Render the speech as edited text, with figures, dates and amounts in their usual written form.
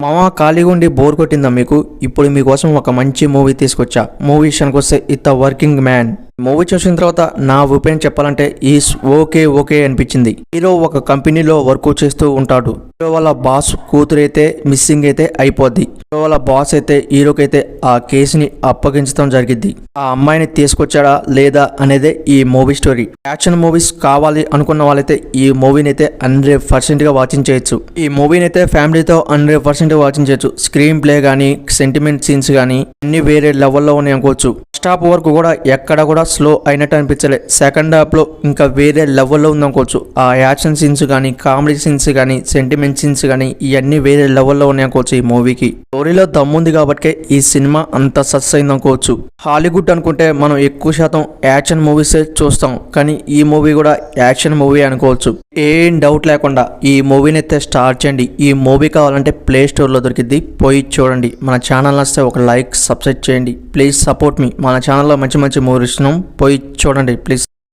మామ ఖాళీగా ఉండి బోర్ కొట్టిందా మీకు? ఇప్పుడు మీకోసం ఒక మంచి మూవీ తీసుకొచ్చా. మూవీ విషయానికి వస్తే it the working man. Movie చూసిన తర్వాత నా ఒపీనియన్ చెప్పాలంటే ఈస్ ఓకే అనిపించింది. హీరో ఒక కంపెనీలో వర్క్ చేస్తూ ఉంటాడు. హీరో వాళ్ళ బాస్ కూతురు అయితే మిస్సింగ్ అయితే అయిపోద్ది. హీరో వాళ్ళ బాస్ అయితే హీరోకైతే ఆ కేసుని అప్పగించడం జరిగింది. ఆ అమ్మాయిని తీసుకొచ్చాడా లేదా అనేదే ఈ మూవీ స్టోరీ. యాక్షన్ మూవీస్ కావాలి అనుకున్న వాళ్ళైతే ఈ మూవీని అయితే 100% గా వాచింగ్ చేయొచ్చు. ఈ మూవీని అయితే ఫ్యామిలీతో 100% వాచింగ్ చేయొచ్చు. స్క్రీన్ ప్లే కానీ సెంటిమెంట్ సీన్స్ కానీ అన్ని వేరే లెవెల్లో ఉన్నాయి అనుకోవచ్చు. ఫస్ట్ హాఫ్ వరకు కూడా ఎక్కడ కూడా స్లో అయినట్టు అనిపించలే. సెకండ్ హాఫ్ లో ఇంకా వేరే లెవెల్లో ఉందనుకోవచ్చు. ఆ యాక్షన్ సీన్స్ కానీ కామెడీ సీన్స్ కానీ సెంటిమెంట్ సీన్స్ కానీ ఇవన్నీ వేరే లెవెల్లో ఉన్నాయి అనుకోవచ్చు. ఈ మూవీకి స్టోరీలో దమ్ముంది కాబట్టి ఈ సినిమా అంత సక్సెస్ అయింది అనుకోవచ్చు. హాలీవుడ్ అనుకుంటే మనం ఎక్కువ శాతం యాక్షన్ మూవీస్ చూస్తాం, కానీ ఈ మూవీ కూడా యాక్షన్ మూవీ అనుకోవచ్చు. ఏం డౌట్ లేకుండా ఈ మూవీని అయితే స్టార్ట్ చేయండి. ఈ మూవీ కావాలంటే ప్లే స్టోర్లో దొరికింది, పోయి చూడండి. మన ఛానల్ నచ్చితే ఒక లైక్ సబ్స్క్రైబ్ చేయండి. ప్లీజ్ సపోర్ట్ మీ. మన ఛానల్లో మంచి మంచి మూవీస్ ఇస్తున్నాం, పోయి చూడండి ప్లీజ్.